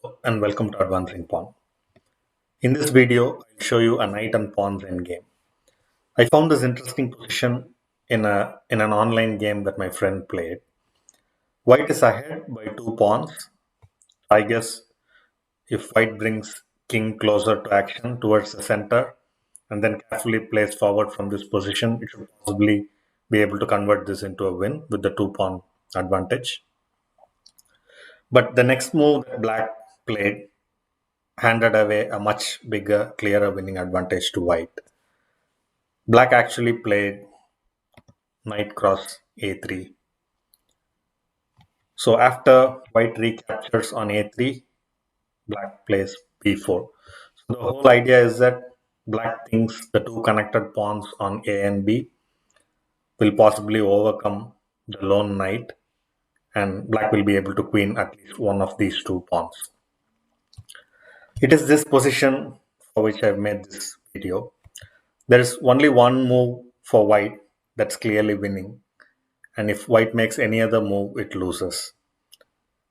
Hello and welcome to Advancing Pawn. In this video, I'll show you a knight and pawns endgame. I found this interesting position in an online game that my friend played. White is ahead by 2 pawns. I guess if white brings king closer to action towards the center and then carefully plays forward from this position, it should possibly be able to convert this into a win with the 2 pawn advantage. But the next move that black played handed away a much bigger, clearer winning advantage to white. Black actually played knight cross a3. So after white recaptures on a3, black plays b4. So the whole idea is that black thinks the two connected pawns on a and b will possibly overcome the lone knight, and black will be able to queen at least one of these 2 pawns. It is this position for which I've made this video. There is only one move for white that's clearly winning, and if white makes any other move, it loses.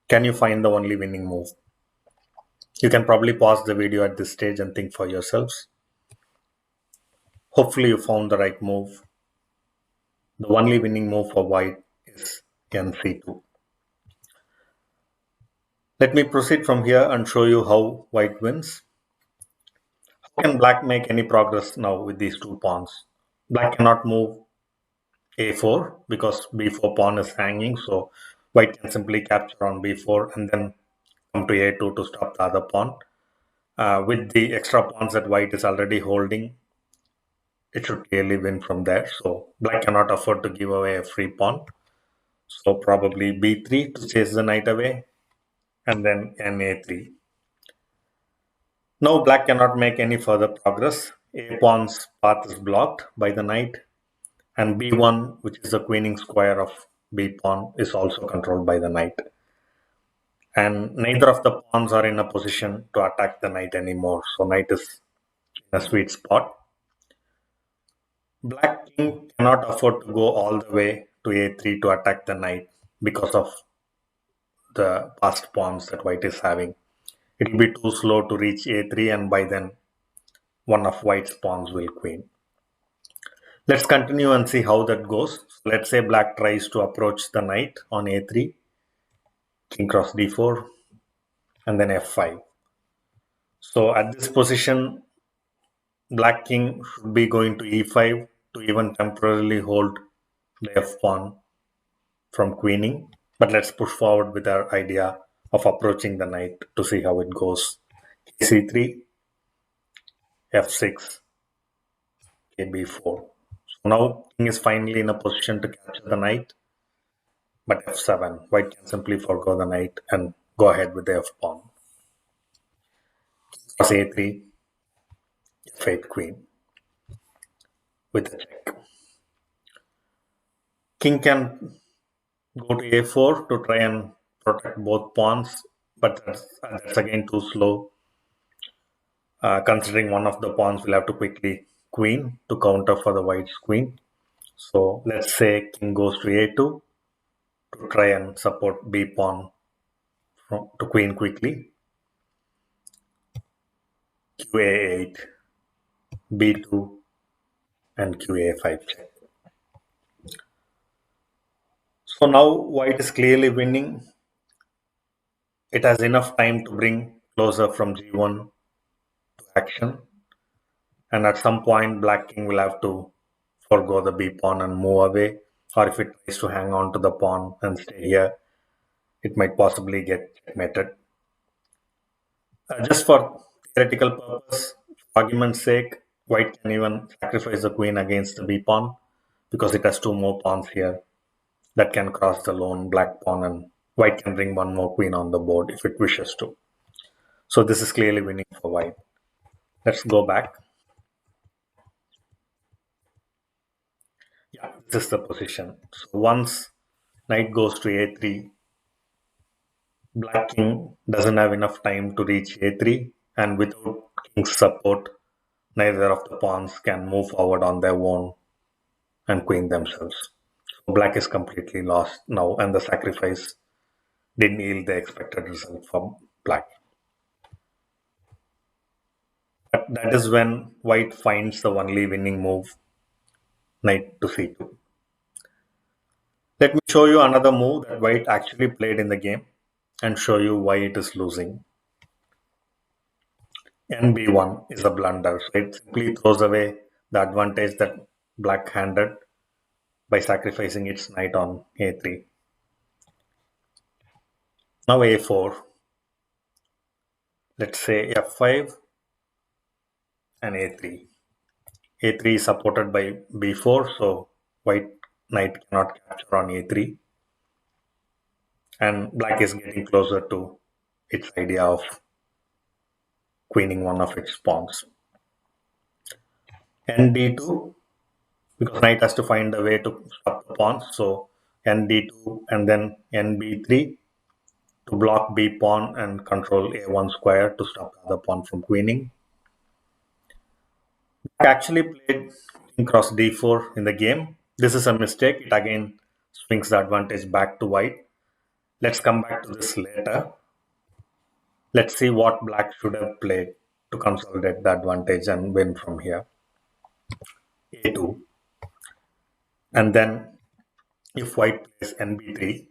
Can you find the only winning move? You can probably pause the video at this stage and think for yourselves. Hopefully you found the right move. The only winning move for white is nc2. Let me proceed from here and show you how white wins. How can black make any progress now with these 2 pawns? Black cannot move a4 because b4 pawn is hanging, so white can simply capture on b4 and then come to a2 to stop the other pawn. With the extra pawns that white is already holding, it should clearly win from there. So black cannot afford to give away a free pawn. So probably b3 to chase the knight away, and then na3. Now black cannot make any further progress. A pawn's path is blocked by the knight, and b1, which is the queening square of b pawn, is also controlled by the knight. And neither of the pawns are in a position to attack the knight anymore. So knight is in a sweet spot. Black king cannot afford to go all the way to a3 to attack the knight because of the passed pawns that white is having. It will be too slow to reach a3, and by then one of white's pawns will queen. Let's continue and see how that goes. So let's say black tries to approach the knight on a3, king cross d4, and then f5. So at this position, black king should be going to e5 to even temporarily hold the f pawn from queening. But let's push forward with our idea of approaching the knight to see how it goes. c3, f6, kb4. So now king is finally in a position to capture the knight, but f7. White can simply forgo the knight and go ahead with the f pawn. Cross a3, f8 queen with a check. King can go to a4 to try and protect both pawns, but that's again too slow. Considering one of the pawns will have to quickly queen to counter for the white's queen. So let's say king goes to a2 to try and support b pawn to queen quickly. qa8, b2, and qa5 check. So now white is clearly winning. It has enough time to bring closer from g1 to action, and at some point black king will have to forgo the b pawn and move away, or if it tries to hang on to the pawn and stay here, it might possibly get checkmated. Just for theoretical purpose, for argument's sake, white can even sacrifice the queen against the b pawn because it has 2 more pawns here that can cross the lone black pawn, and white can bring 1 more queen on the board if it wishes to. So this is clearly winning for white. Let's go back. Yeah, this is the position. So once knight goes to a3, black king doesn't have enough time to reach a3, and without king's support, neither of the pawns can move forward on their own and queen themselves. So black is completely lost now, and the sacrifice didn't yield the expected result for black. that is when white finds the only winning move, knight to c2. Let me show you another move that white actually played in the game and show you why it is losing. NB1 is a blunder. So it simply throws away the advantage that black handed by sacrificing its knight on a3. Now a4. Let's say f5 and a3. a3 is supported by b4, so white knight cannot capture on a3. And black is getting closer to its idea of queening one of its pawns. ND2, because knight has to find a way to stop the pawns, so ND2 and then NB3 to block B pawn and control A1 square to stop the other pawn from queening. Black actually played king cross D4 in the game. This is a mistake. It again swings the advantage back to white. Let's come back to this later. Let's see what black should have played to consolidate the advantage and win from here. A2. And then if white plays NB3,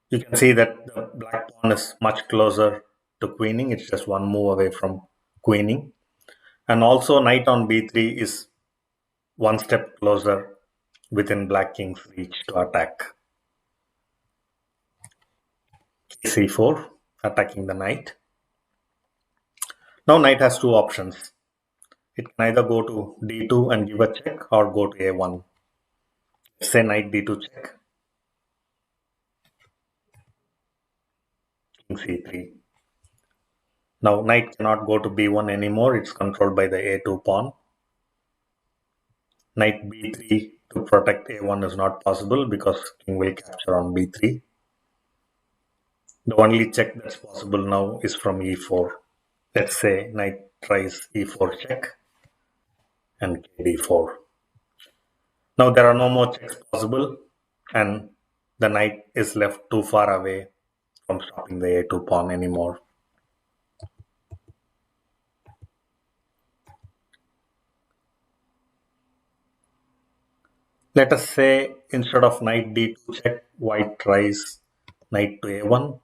you can see that the black pawn is much closer to queening. It's just one move away from queening. And also knight on b3 is one step closer within black king's reach to attack. c4, attacking the knight. Now knight has two options. It can either go to d2 and give a check or go to a1. Say knight d2 check, king c3. Now knight cannot go to b1 anymore. It's controlled by the a2 pawn. Knight b3 to protect a1 is not possible because king will capture on b3. The only check that's possible now is from e4. Let's say knight tries e4 check and kd4. Now there are no more checks possible and the knight is left too far away from stopping the a2 pawn anymore. Let us say instead of knight d2 check, white tries knight to a1,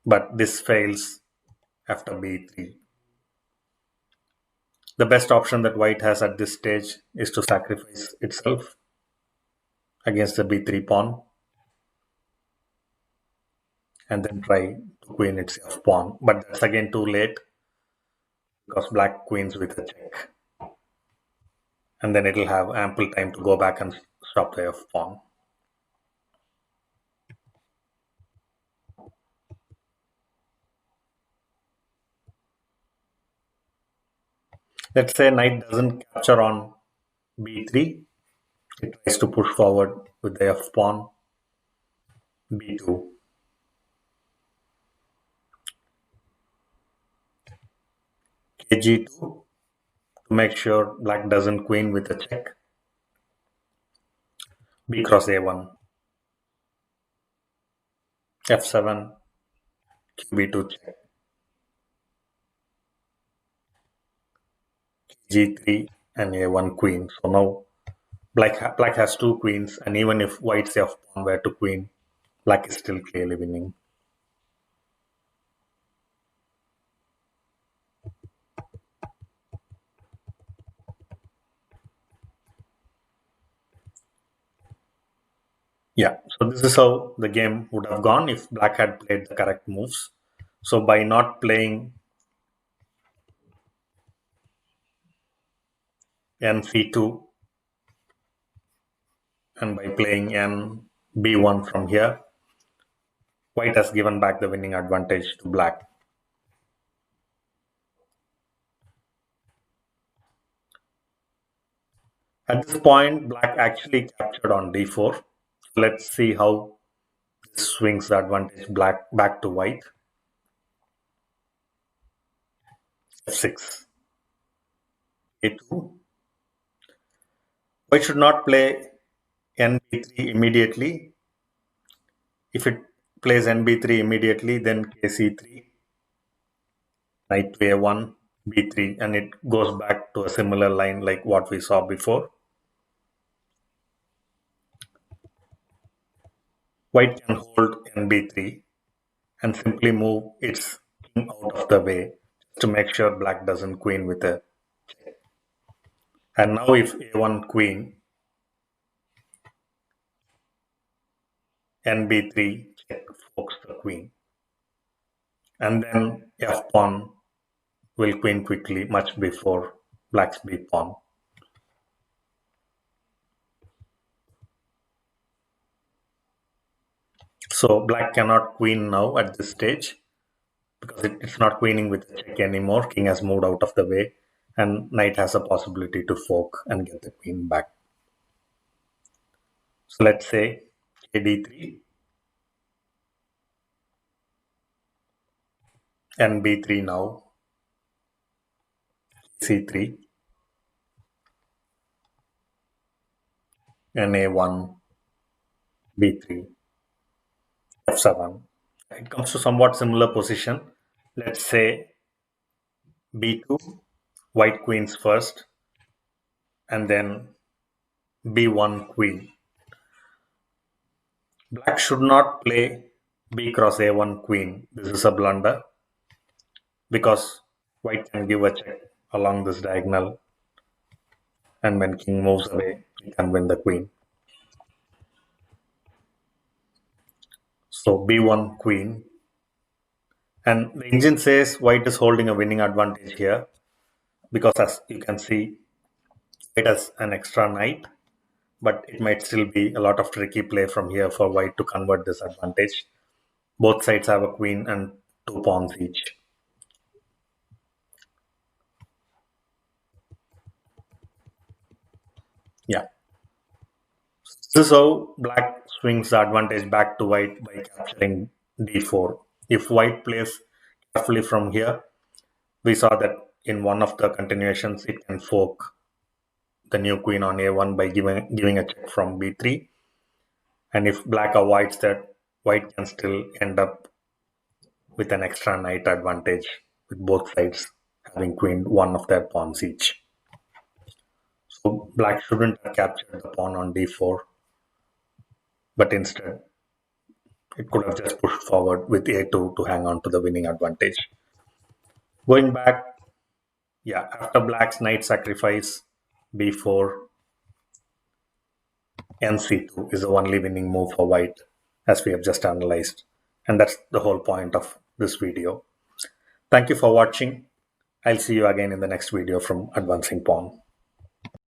but this fails after b3. The best option that white has at this stage is to sacrifice itself against the b3 pawn and then try to queen its f pawn. But that's again too late because black queens with a check. And then it'll have ample time to go back and stop the f pawn. Let's say knight doesn't capture on b3. It tries to push forward with the f pawn, b2. kg2 to make sure black doesn't queen with a check. B cross a1. f7, qb2 check. g3 and a1 queen. So now black has two queens, and even if white's f pawn were to queen, black is still clearly winning. Yeah, so this is how the game would have gone if black had played the correct moves. So by not playing nc2 and by playing nb1 from here, white has given back the winning advantage to black. At this point, black actually captured on d4. Let's see how this swings the advantage black back to white. f6, a2. White should not play nb3 immediately. If it plays nb3 immediately, then kc3 knight to a1, b3, and it goes back to a similar line like what we saw before. White can hold in b3 and simply move its king out of the way to make sure black doesn't queen with a. And now if a1 queen, nb3 check forks the queen, and then f pawn will queen quickly much before black's b pawn. So black cannot queen now at this stage because it's not queening with a check anymore. King has moved out of the way, and knight has a possibility to fork and get the queen back. So let's say kd3 and b3 now, c3 and a1, b3, f7. It comes to somewhat similar position. Let's say b2, white queens first, and then b1 queen. Black should not play b cross a1 queen. This is a blunder because white can give a check along this diagonal, and when king moves away, he can win the queen. So b1 queen, and the engine says white is holding a winning advantage here because as you can see, it has an extra knight, but it might still be a lot of tricky play from here for white to convert this advantage. Both sides have a queen and two pawns each. Yeah. This is how black swings the advantage back to white by capturing d4. If white plays carefully from here, we saw that in one of the continuations it can fork the new queen on a1 by giving a check from b3. And if black avoids that, white can still end up with an extra knight advantage with both sides having queened one of their pawns each. So black shouldn't have captured the pawn on d4, but instead it could have just pushed forward with a2 to hang on to the winning advantage. Going back, yeah, after black's knight sacrifice, b4, nc2 is the only winning move for white, as we have just analyzed. And that's the whole point of this video. Thank you for watching. I'll see you again in the next video from Advancing Pawn.